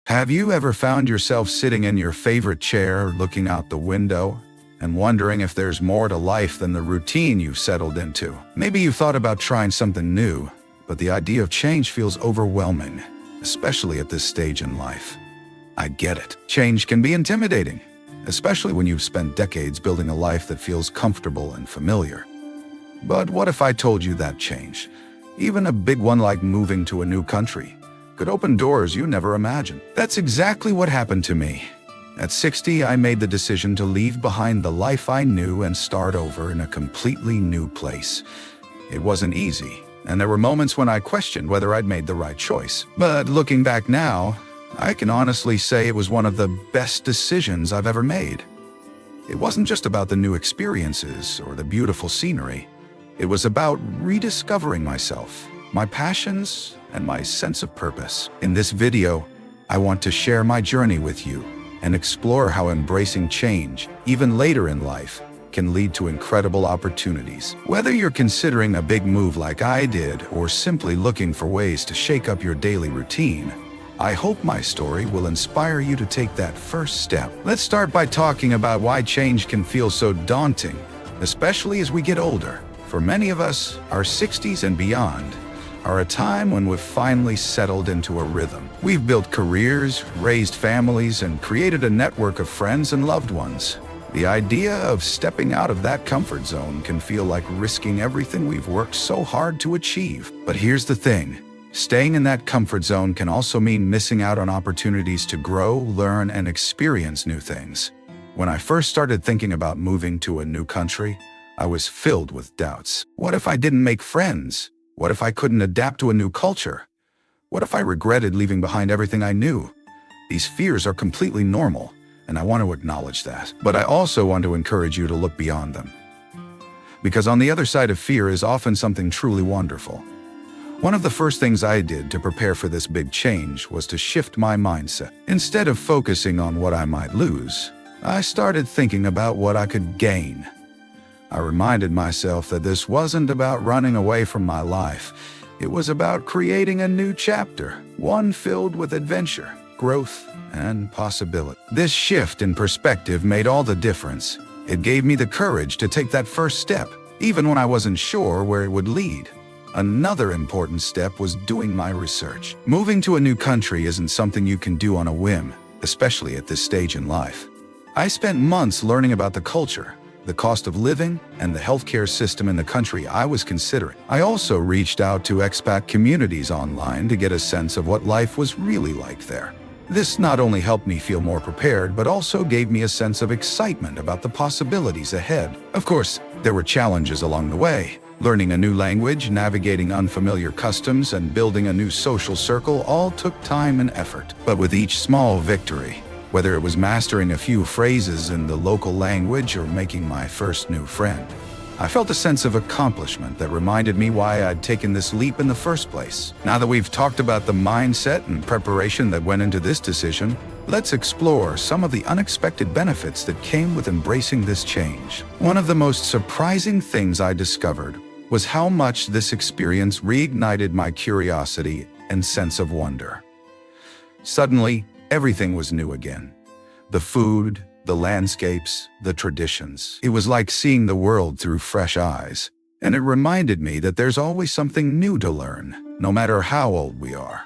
Have you ever found yourself sitting in your favorite chair, looking out the window, and wondering if there's more to life than the routine you've settled into? Maybe you've thought about trying something new, but the idea of change feels overwhelming, especially at this stage in life. I get it. Change can be intimidating, especially when you've spent decades building a life that feels comfortable and familiar. But what if I told you that change, even a big one like moving to a new country, could open doors you never imagined? That's exactly what happened to me. At 60, I made the decision to leave behind the life I knew and start over in a completely new place. It wasn't easy, and there were moments when I questioned whether I'd made the right choice. But looking back now, I can honestly say it was one of the best decisions I've ever made. It wasn't just about the new experiences or the beautiful scenery. It was about rediscovering myself, my passions, and my sense of purpose. In this video, I want to share my journey with you and explore how embracing change, even later in life, can lead to incredible opportunities. Whether you're considering a big move like I did or simply looking for ways to shake up your daily routine, I hope my story will inspire you to take that first step. Let's start by talking about why change can feel so daunting, especially as we get older. For many of us, our 60s and beyond are a time when we've finally settled into a rhythm. We've built careers, raised families, and created a network of friends and loved ones. The idea of stepping out of that comfort zone can feel like risking everything we've worked so hard to achieve. But here's the thing. Staying in that comfort zone can also mean missing out on opportunities to grow, learn, and experience new things. When I first started thinking about moving to a new country, I was filled with doubts. What if I didn't make friends? What if I couldn't adapt to a new culture? What if I regretted leaving behind everything I knew? These fears are completely normal, and I want to acknowledge that. But I also want to encourage you to look beyond them. Because on the other side of fear is often something truly wonderful. One of the first things I did to prepare for this big change was to shift my mindset. Instead of focusing on what I might lose, I started thinking about what I could gain. I reminded myself that this wasn't about running away from my life. It was about creating a new chapter, one filled with adventure, growth, and possibility. This shift in perspective made all the difference. It gave me the courage to take that first step, even when I wasn't sure where it would lead. Another important step was doing my research. Moving to a new country isn't something you can do on a whim, especially at this stage in life. I spent months learning about the culture, the cost of living, and the healthcare system in the country I was considering. I also reached out to expat communities online to get a sense of what life was really like there. This not only helped me feel more prepared, but also gave me a sense of excitement about the possibilities ahead. Of course, there were challenges along the way. Learning a new language, navigating unfamiliar customs, and building a new social circle all took time and effort. But with each small victory, whether it was mastering a few phrases in the local language or making my first new friend, I felt a sense of accomplishment that reminded me why I'd taken this leap in the first place. Now that we've talked about the mindset and preparation that went into this decision, let's explore some of the unexpected benefits that came with embracing this change. One of the most surprising things I discovered was how much this experience reignited my curiosity and sense of wonder. Suddenly, everything was new again. The food, the landscapes, the traditions. It was like seeing the world through fresh eyes. And it reminded me that there's always something new to learn, no matter how old we are.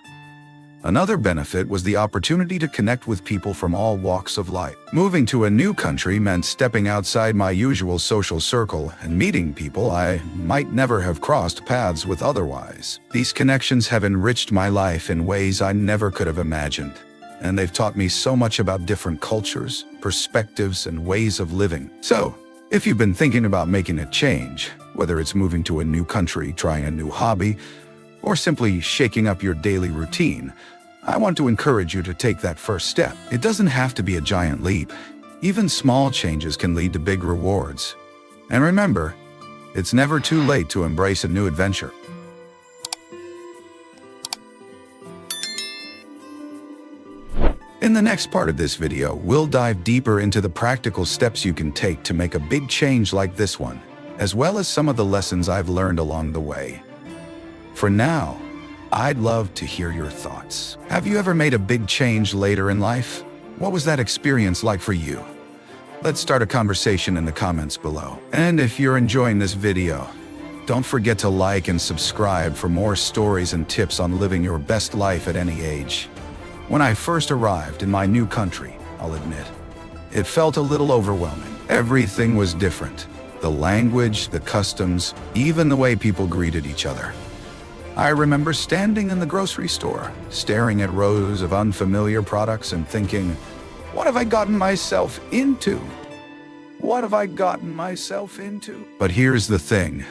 Another benefit was the opportunity to connect with people from all walks of life. Moving to a new country meant stepping outside my usual social circle and meeting people I might never have crossed paths with otherwise. These connections have enriched my life in ways I never could have imagined. And they've taught me so much about different cultures, perspectives, and ways of living. So, if you've been thinking about making a change, whether it's moving to a new country, trying a new hobby, or simply shaking up your daily routine, I want to encourage you to take that first step. It doesn't have to be a giant leap. Even small changes can lead to big rewards. And remember, it's never too late to embrace a new adventure. In the next part of this video, we'll dive deeper into the practical steps you can take to make a big change like this one, as well as some of the lessons I've learned along the way. For now, I'd love to hear your thoughts. Have you ever made a big change later in life? What was that experience like for you? Let's start a conversation in the comments below. And if you're enjoying this video, don't forget to like and subscribe for more stories and tips on living your best life at any age. When I first arrived in my new country, I'll admit, it felt a little overwhelming. Everything was different. The language, the customs, even the way people greeted each other. I remember standing in the grocery store, staring at rows of unfamiliar products and thinking, what have I gotten myself into? What have I gotten myself into? But here's the thing.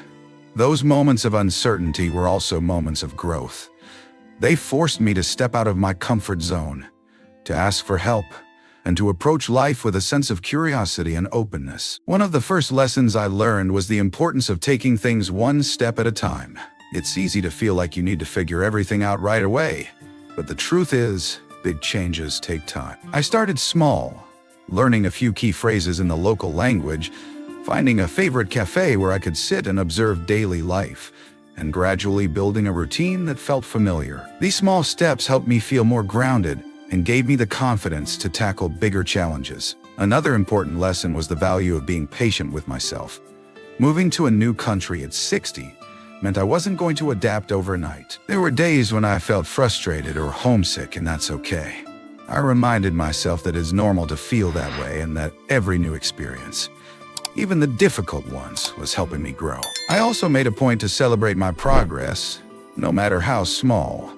Those moments of uncertainty were also moments of growth. They forced me to step out of my comfort zone, to ask for help, and to approach life with a sense of curiosity and openness. One of the first lessons I learned was the importance of taking things one step at a time. It's easy to feel like you need to figure everything out right away, but the truth is, big changes take time. I started small, learning a few key phrases in the local language, finding a favorite cafe where I could sit and observe daily life, and gradually building a routine that felt familiar. These small steps helped me feel more grounded and gave me the confidence to tackle bigger challenges. Another important lesson was the value of being patient with myself. Moving to a new country at 60 meant I wasn't going to adapt overnight. There were days when I felt frustrated or homesick, and that's okay. I reminded myself that it's normal to feel that way and that every new experience, even the difficult ones, was helping me grow. I also made a point to celebrate my progress, no matter how small.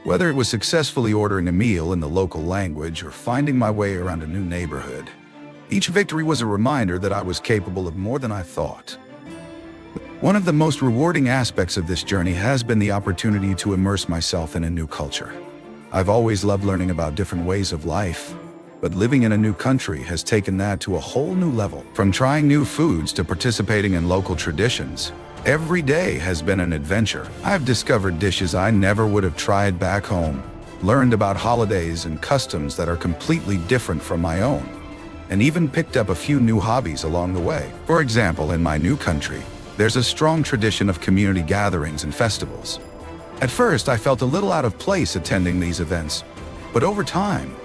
Whether it was successfully ordering a meal in the local language or finding my way around a new neighborhood, each victory was a reminder that I was capable of more than I thought. One of the most rewarding aspects of this journey has been the opportunity to immerse myself in a new culture. I've always loved learning about different ways of life, but living in a new country has taken that to a whole new level. From trying new foods to participating in local traditions, every day has been an adventure. I've discovered dishes I never would have tried back home, learned about holidays and customs that are completely different from my own, and even picked up a few new hobbies along the way. For example, in my new country, there's a strong tradition of community gatherings and festivals. At first, I felt a little out of place attending these events, but over time,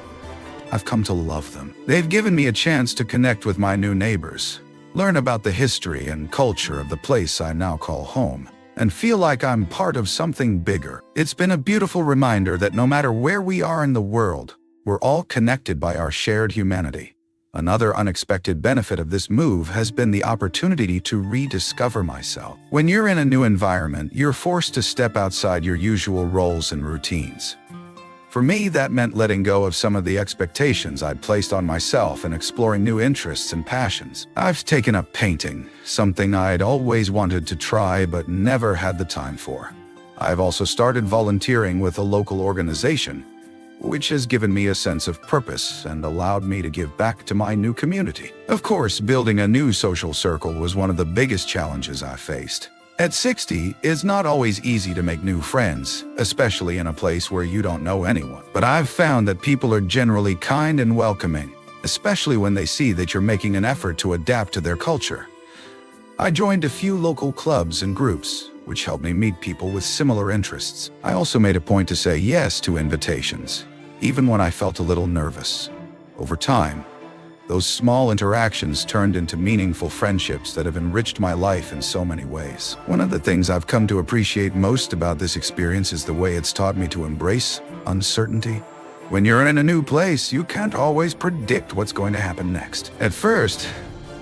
I've come to love them. They've given me a chance to connect with my new neighbors, learn about the history and culture of the place I now call home, and feel like I'm part of something bigger. It's been a beautiful reminder that no matter where we are in the world, we're all connected by our shared humanity. Another unexpected benefit of this move has been the opportunity to rediscover myself. When you're in a new environment, you're forced to step outside your usual roles and routines. For me, that meant letting go of some of the expectations I'd placed on myself and exploring new interests and passions. I've taken up painting, something I'd always wanted to try but never had the time for. I've also started volunteering with a local organization, which has given me a sense of purpose and allowed me to give back to my new community. Of course, building a new social circle was one of the biggest challenges I faced. At 60, it's not always easy to make new friends, especially in a place where you don't know anyone. But I've found that people are generally kind and welcoming, especially when they see that you're making an effort to adapt to their culture. I joined a few local clubs and groups, which helped me meet people with similar interests. I also made a point to say yes to invitations, even when I felt a little nervous. Over time, those small interactions turned into meaningful friendships that have enriched my life in so many ways. One of the things I've come to appreciate most about this experience is the way it's taught me to embrace uncertainty. When you're in a new place, you can't always predict what's going to happen next. At first,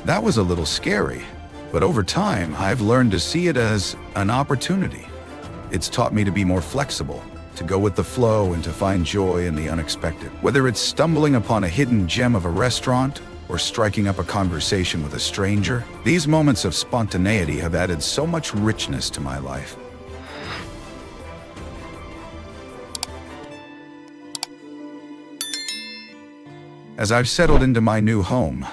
that was a little scary, but over time, I've learned to see it as an opportunity. It's taught me to be more flexible, to go with the flow and to find joy in the unexpected. Whether it's stumbling upon a hidden gem of a restaurant or striking up a conversation with a stranger, these moments of spontaneity have added so much richness to my life. As I've settled into my new home,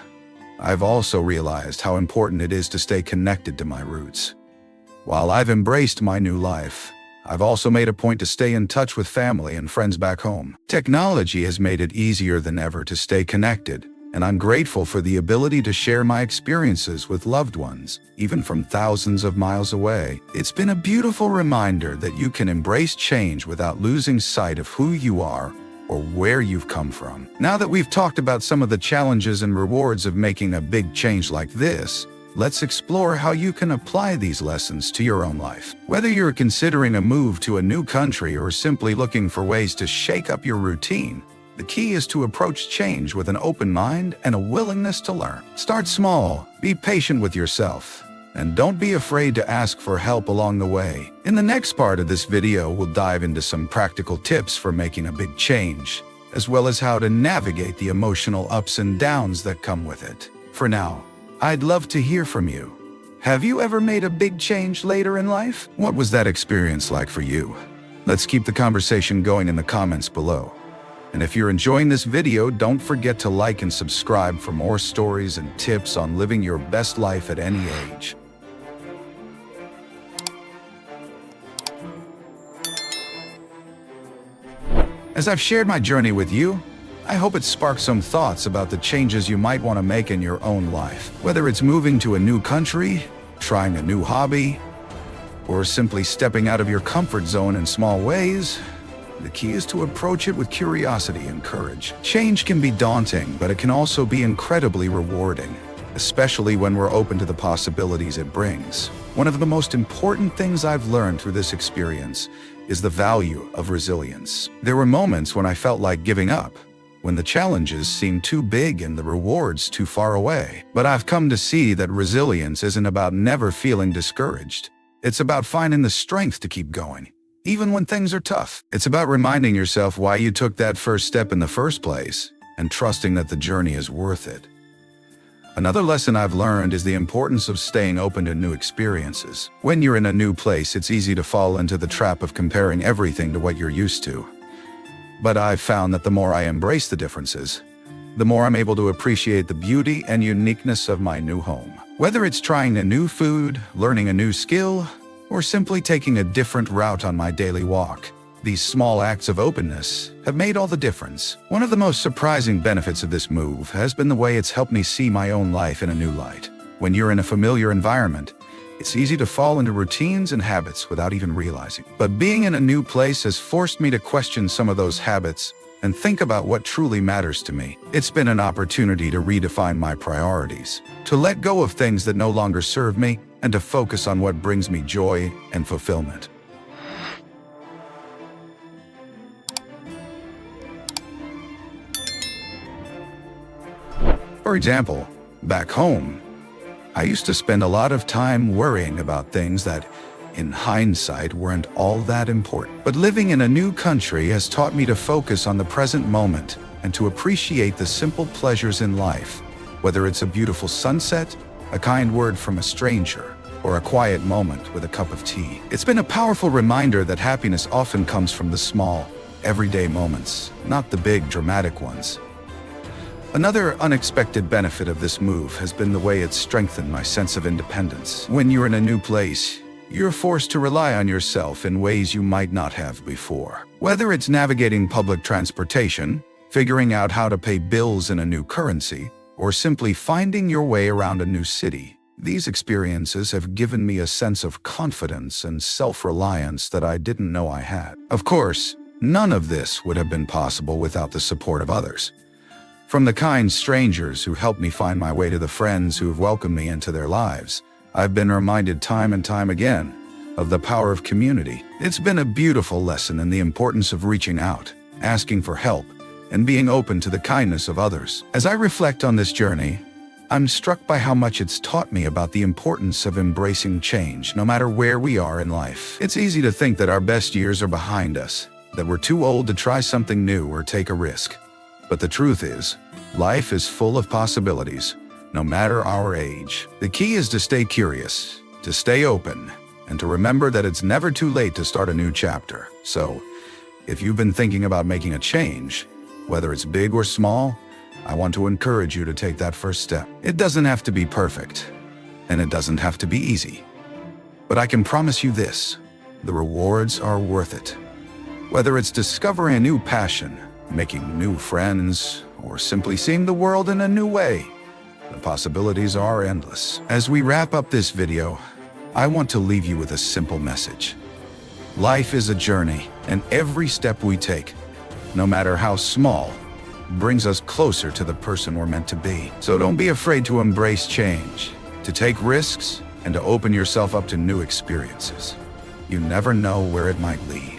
I've also realized how important it is to stay connected to my roots. While I've embraced my new life, I've also made a point to stay in touch with family and friends back home. Technology has made it easier than ever to stay connected, and I'm grateful for the ability to share my experiences with loved ones, even from thousands of miles away. It's been a beautiful reminder that you can embrace change without losing sight of who you are or where you've come from. Now that we've talked about some of the challenges and rewards of making a big change like this, let's explore how you can apply these lessons to your own life. Whether you're considering a move to a new country or simply looking for ways to shake up your routine, the key is to approach change with an open mind and a willingness to learn. Start small, be patient with yourself, and don't be afraid to ask for help along the way. In the next part of this video, we'll dive into some practical tips for making a big change, as well as how to navigate the emotional ups and downs that come with it. For now, I'd love to hear from you. Have you ever made a big change later in life? What was that experience like for you? Let's keep the conversation going in the comments below. And if you're enjoying this video, don't forget to like and subscribe for more stories and tips on living your best life at any age. As I've shared my journey with you, I hope it sparked some thoughts about the changes you might want to make in your own life. Whether it's moving to a new country, trying a new hobby, or simply stepping out of your comfort zone in small ways, the key is to approach it with curiosity and courage. Change can be daunting, but it can also be incredibly rewarding, especially when we're open to the possibilities it brings. One of the most important things I've learned through this experience is the value of resilience. There were moments when I felt like giving up, when the challenges seemed too big and the rewards too far away. But I've come to see that resilience isn't about never feeling discouraged. It's about finding the strength to keep going, even when things are tough. It's about reminding yourself why you took that first step in the first place and trusting that the journey is worth it. Another lesson I've learned is the importance of staying open to new experiences. When you're in a new place, it's easy to fall into the trap of comparing everything to what you're used to. But I've found that the more I embrace the differences, the more I'm able to appreciate the beauty and uniqueness of my new home. Whether it's trying a new food, learning a new skill, or simply taking a different route on my daily walk, these small acts of openness have made all the difference. One of the most surprising benefits of this move has been the way it's helped me see my own life in a new light. When you're in a familiar environment, it's easy to fall into routines and habits without even realizing. But being in a new place has forced me to question some of those habits and think about what truly matters to me. It's been an opportunity to redefine my priorities, to let go of things that no longer serve me, and to focus on what brings me joy and fulfillment. For example, back home, I used to spend a lot of time worrying about things that, in hindsight, weren't all that important. But living in a new country has taught me to focus on the present moment and to appreciate the simple pleasures in life, whether it's a beautiful sunset, a kind word from a stranger, or a quiet moment with a cup of tea. It's been a powerful reminder that happiness often comes from the small, everyday moments, not the big, dramatic ones. Another unexpected benefit of this move has been the way it's strengthened my sense of independence. When you're in a new place, you're forced to rely on yourself in ways you might not have before. Whether it's navigating public transportation, figuring out how to pay bills in a new currency, or simply finding your way around a new city, these experiences have given me a sense of confidence and self-reliance that I didn't know I had. Of course, none of this would have been possible without the support of others. From the kind strangers who helped me find my way to the friends who have welcomed me into their lives, I've been reminded time and time again of the power of community. It's been a beautiful lesson in the importance of reaching out, asking for help, and being open to the kindness of others. As I reflect on this journey, I'm struck by how much it's taught me about the importance of embracing change, no matter where we are in life. It's easy to think that our best years are behind us, that we're too old to try something new or take a risk. But the truth is, life is full of possibilities, no matter our age. The key is to stay curious, to stay open, and to remember that it's never too late to start a new chapter. So, if you've been thinking about making a change, whether it's big or small, I want to encourage you to take that first step. It doesn't have to be perfect, and it doesn't have to be easy. But I can promise you this, the rewards are worth it. Whether it's discovering a new passion, making new friends, or simply seeing the world in a new way. The possibilities are endless. As we wrap up this video, I want to leave you with a simple message. Life is a journey, and every step we take, no matter how small, brings us closer to the person we're meant to be. So don't be afraid to embrace change, to take risks, and to open yourself up to new experiences. You never know where it might lead.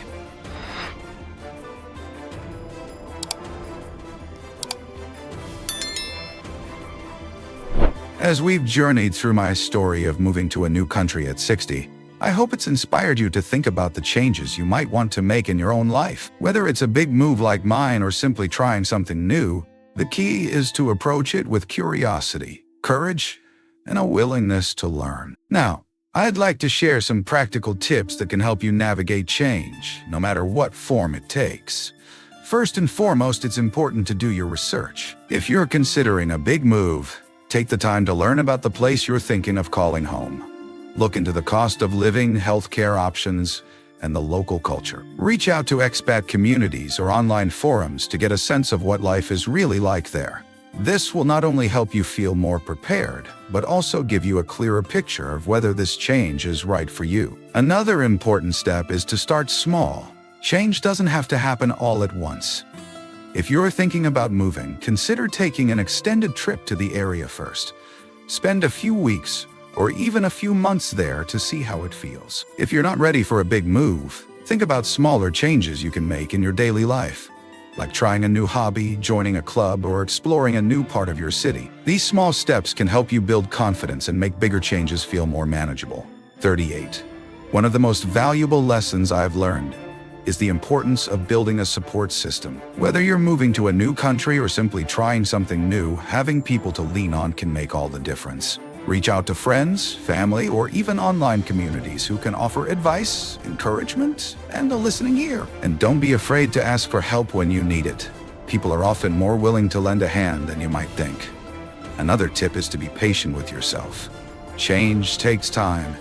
As we've journeyed through my story of moving to a new country at 60, I hope it's inspired you to think about the changes you might want to make in your own life. Whether it's a big move like mine or simply trying something new, the key is to approach it with curiosity, courage, and a willingness to learn. Now, I'd like to share some practical tips that can help you navigate change, no matter what form it takes. First and foremost, it's important to do your research. If you're considering a big move, take the time to learn about the place you're thinking of calling home. Look into the cost of living, healthcare options, and the local culture. Reach out to expat communities or online forums to get a sense of what life is really like there. This will not only help you feel more prepared, but also give you a clearer picture of whether this change is right for you. Another important step is to start small. Change doesn't have to happen all at once. If you're thinking about moving, consider taking an extended trip to the area first. Spend a few weeks or even a few months there to see how it feels. If you're not ready for a big move, think about smaller changes you can make in your daily life, like trying a new hobby, joining a club, or exploring a new part of your city. These small steps can help you build confidence and make bigger changes feel more manageable. 38. One of the most valuable lessons I've learned is the importance of building a support system. Whether you're moving to a new country or simply trying something new, having people to lean on can make all the difference. Reach out to friends, family, or even online communities who can offer advice, encouragement, and a listening ear. And don't be afraid to ask for help when you need it. People are often more willing to lend a hand than you might think. Another tip is to be patient with yourself. Change takes time,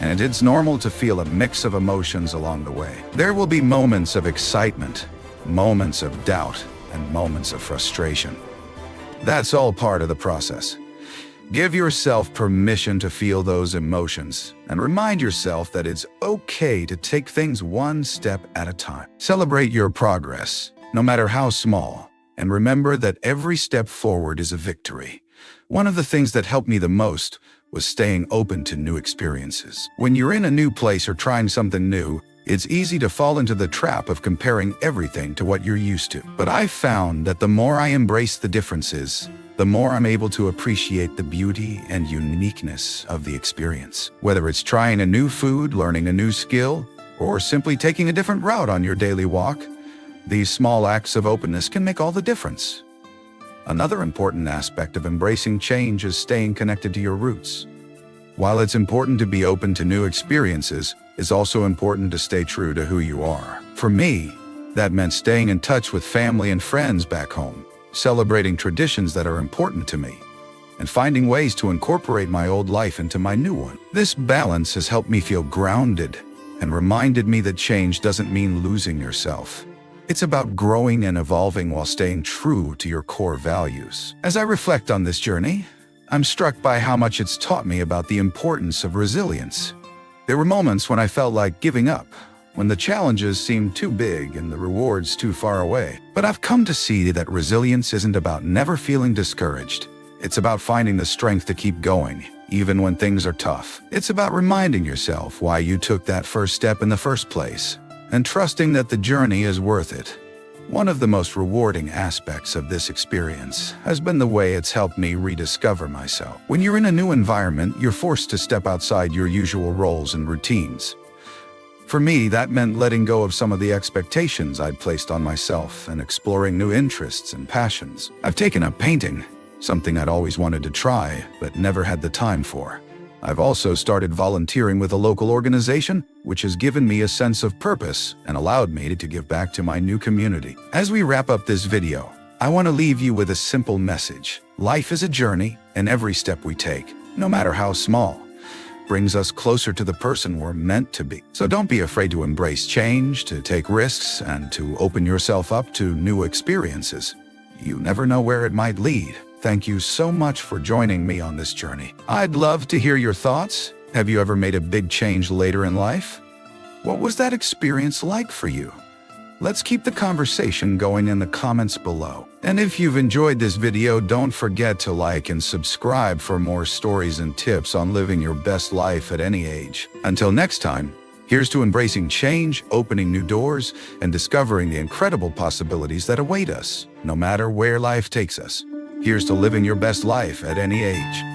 and it's normal to feel a mix of emotions along the way. There will be moments of excitement, moments of doubt, and moments of frustration. That's all part of the process. Give yourself permission to feel those emotions and remind yourself that it's okay to take things one step at a time. Celebrate your progress, no matter how small, and remember that every step forward is a victory. One of the things that helped me the most was staying open to new experiences. When you're in a new place or trying something new, it's easy to fall into the trap of comparing everything to what you're used to. But I've found that the more I embrace the differences, the more I'm able to appreciate the beauty and uniqueness of the experience. Whether it's trying a new food, learning a new skill, or simply taking a different route on your daily walk, these small acts of openness can make all the difference. Another important aspect of embracing change is staying connected to your roots. While it's important to be open to new experiences, it's also important to stay true to who you are. For me, that meant staying in touch with family and friends back home, celebrating traditions that are important to me, and finding ways to incorporate my old life into my new one. This balance has helped me feel grounded and reminded me that change doesn't mean losing yourself. It's about growing and evolving while staying true to your core values. As I reflect on this journey, I'm struck by how much it's taught me about the importance of resilience. There were moments when I felt like giving up, when the challenges seemed too big and the rewards too far away. But I've come to see that resilience isn't about never feeling discouraged. It's about finding the strength to keep going, even when things are tough. It's about reminding yourself why you took that first step in the first place, and trusting that the journey is worth it. One of the most rewarding aspects of this experience has been the way it's helped me rediscover myself. When you're in a new environment, you're forced to step outside your usual roles and routines. For me, that meant letting go of some of the expectations I'd placed on myself and exploring new interests and passions. I've taken up painting, something I'd always wanted to try but never had the time for. I've also started volunteering with a local organization, which has given me a sense of purpose and allowed me to give back to my new community. As we wrap up this video, I want to leave you with a simple message. Life is a journey, and every step we take, no matter how small, brings us closer to the person we're meant to be. So don't be afraid to embrace change, to take risks, and to open yourself up to new experiences. You never know where it might lead. Thank you so much for joining me on this journey. I'd love to hear your thoughts. Have you ever made a big change later in life? What was that experience like for you? Let's keep the conversation going in the comments below. And if you've enjoyed this video, don't forget to like and subscribe for more stories and tips on living your best life at any age. Until next time, here's to embracing change, opening new doors, and discovering the incredible possibilities that await us, no matter where life takes us. Here's to living your best life at any age.